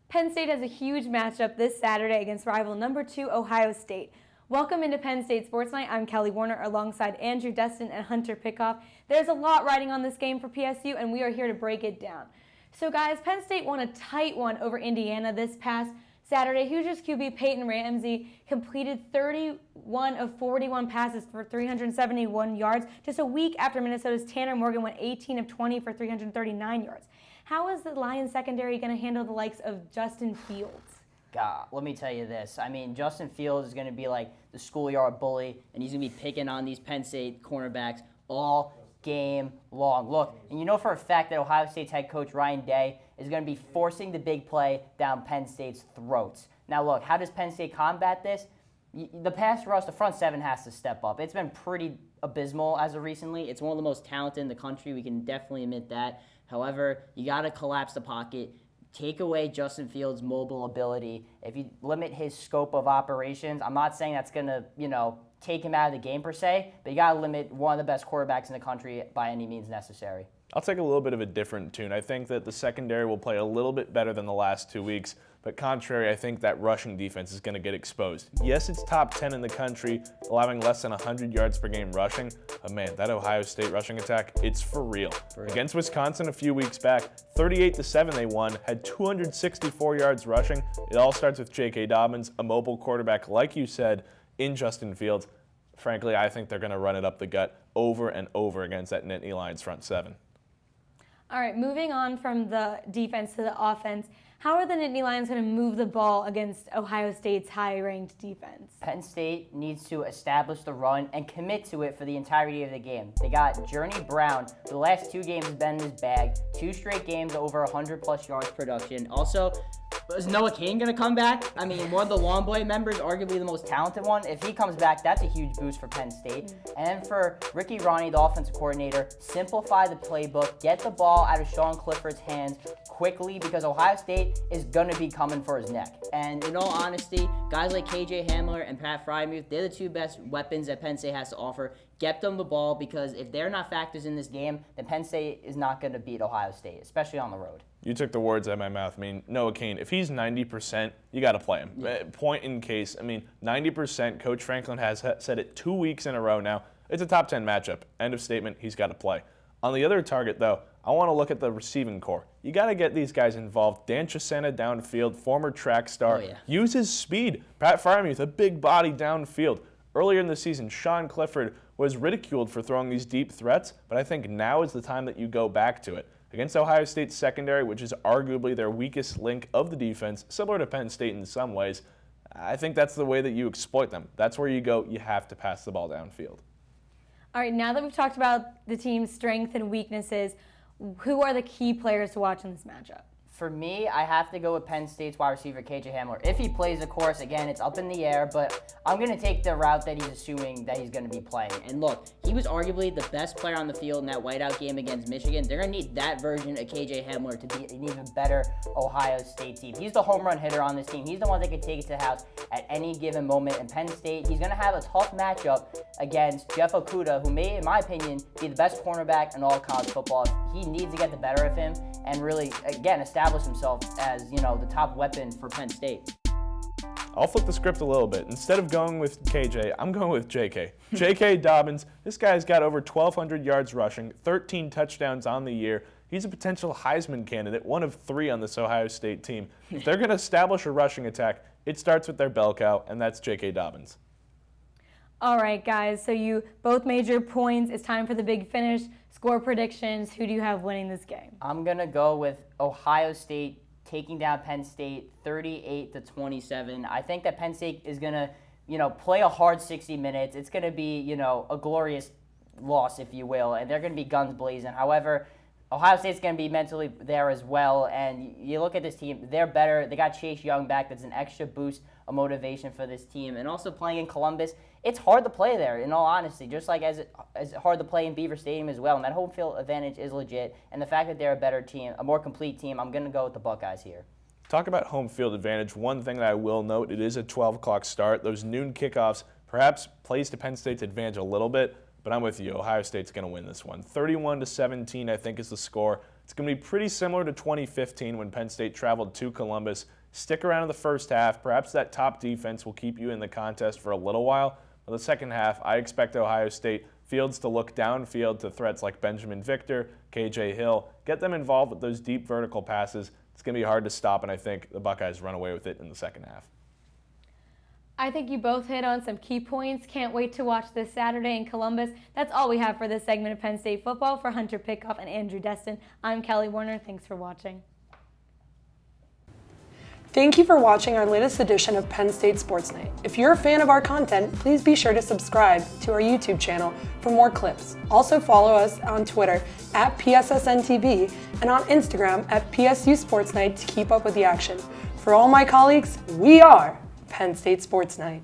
Penn State has a huge matchup this Saturday against rival number 2 Ohio State. Welcome into Penn State Sports Night. I'm Kelly Warner alongside Andrew Destin and Hunter Pitcoff. There's a lot riding on this game for PSU, and we are here to break it down. So guys, Penn State won a tight one over Indiana this past Saturday. Hoosiers QB Peyton Ramsey completed 31 of 41 passes for 371 yards just a week after Minnesota's Tanner Morgan went 18 of 20 for 339 yards. How is the Lions secondary going to handle the likes of Justin Fields? God, let me tell you this. I mean, Justin Fields is going to be like the schoolyard bully, and he's going to be picking on these Penn State cornerbacks all game long. Look, and you know for a fact that Ohio State's head coach Ryan Day is going to be forcing the big play down Penn State's throats. Now look, how does Penn State combat this? The pass rush, the front seven has to step up. It's been pretty abysmal as of recently. It's one of the most talented in the country. We can definitely admit that. However, you got to collapse the pocket. Take away Justin Fields' mobile ability. If you limit his scope of operations, I'm not saying that's going to, take him out of the game per se, but you got to limit one of the best quarterbacks in the country by any means necessary. I'll take a little bit of a different tune. I think that the secondary will play a little bit better than the last 2 weeks, but contrary, I think that rushing defense is going to get exposed. Yes, it's top 10 in the country, allowing less than 100 yards per game rushing, but man, that Ohio State rushing attack, it's for real. Against Wisconsin a few weeks back, 38-7 they won, had 264 yards rushing. It all starts with J.K. Dobbins, a mobile quarterback, like you said, in Justin Fields. Frankly, I think they're going to run it up the gut over and over against that Nittany Lions front seven. All right, moving on from the defense to the offense, how are the Nittany Lions going to move the ball against Ohio State's high-ranked defense? Penn State needs to establish the run and commit to it for the entirety of the game. They got Journey Brown, who the last 2 games has been in his bag, 2 straight games over 100-plus yards production. Also, is Noah Cain going to come back? I mean, one of the Long Boy members, arguably the most talented one. If he comes back, that's a huge boost for Penn State. And then for Ricky Ronnie, the offensive coordinator, simplify the playbook, get the ball out of Sean Clifford's hands quickly because Ohio State is going to be coming for his neck. And in all honesty, guys like KJ Hamler and Pat Frymuth, they're the 2 best weapons that Penn State has to offer. Get them the ball because if they're not factors in this game, then Penn State is not going to beat Ohio State, especially on the road. You took the words out of my mouth. I mean, Noah Cain, if he's 90%, you got to play him. Yeah. Point in case. I mean, 90%, Coach Franklin has said it 2 weeks in a row now. It's a top 10 matchup. End of statement. He's got to play. On the other target, though, I want to look at the receiving core. You got to get these guys involved. Dan Chisena downfield, former track star. Use his speed. Pat Frymuth, a big body downfield. Earlier in the season, Sean Clifford was ridiculed for throwing these deep threats, but I think now is the time that you go back to it. Against Ohio State's secondary, which is arguably their weakest link of the defense, similar to Penn State in some ways, I think that's the way that you exploit them. That's where you go, you have to pass the ball downfield. All right, now that we've talked about the team's strengths and weaknesses, who are the key players to watch in this matchup? For me, I have to go with Penn State's wide receiver, KJ Hamler. If he plays, of course, again, it's up in the air, but I'm going to take the route that he's assuming that he's going to be playing. And look, he was arguably the best player on the field in that whiteout game against Michigan. They're going to need that version of KJ Hamler to be an even better Ohio State team. He's the home run hitter on this team. He's the one that can take it to the house at any given moment. In Penn State, he's going to have a tough matchup against Jeff Okudah, who may, in my opinion, be the best cornerback in all college football. He needs to get the better of him and really, again, establish himself as, the top weapon for Penn State. I'll flip the script a little bit. Instead of going with KJ, I'm going with JK. JK Dobbins, this guy's got over 1,200 yards rushing, 13 touchdowns on the year. He's a potential Heisman candidate, one of 3 on this Ohio State team. If they're going to establish a rushing attack, it starts with their bell cow, and that's JK Dobbins. All right, guys, so you both made your points. It's time for the big finish. Score predictions. Who do you have winning this game? I'm going to go with Ohio State taking down Penn State 38-27. I think that Penn State is going to, play a hard 60 minutes. It's going to be, a glorious loss, if you will, and they're going to be guns blazing. However, Ohio State's going to be mentally there as well, and you look at this team, they're better. They got Chase Young back. That's an extra boost of motivation for this team. And also playing in Columbus, it's hard to play there, in all honesty, just like as hard to play in Beaver Stadium as well. And that home field advantage is legit. And the fact that they're a better team, a more complete team, I'm going to go with the Buckeyes here. Talk about home field advantage. One thing that I will note, it is a 12 o'clock start. Those noon kickoffs perhaps plays to Penn State's advantage a little bit, but I'm with you. Ohio State's going to win this one. 31-17, I think, is the score. It's going to be pretty similar to 2015 when Penn State traveled to Columbus stick around in the first half. Perhaps that top defense will keep you in the contest for a little while. For the second half, I expect Ohio State Fields to look downfield to threats like Benjamin Victor, KJ Hill, get them involved with those deep vertical passes. It's going to be hard to stop, and I think the Buckeyes run away with it in the second half. I think you both hit on some key points. Can't wait to watch this Saturday in Columbus. That's all we have for this segment of Penn State football. For Hunter Pitcoff and Andrew Destin, I'm Kelly Warner. Thanks for watching. Thank you for watching our latest edition of Penn State Sports Night. If you're a fan of our content, please be sure to subscribe to our YouTube channel for more clips. Also follow us on Twitter at PSSN TV and on Instagram at PSU Sports Night to keep up with the action. For all my colleagues, we are Penn State Sports Night.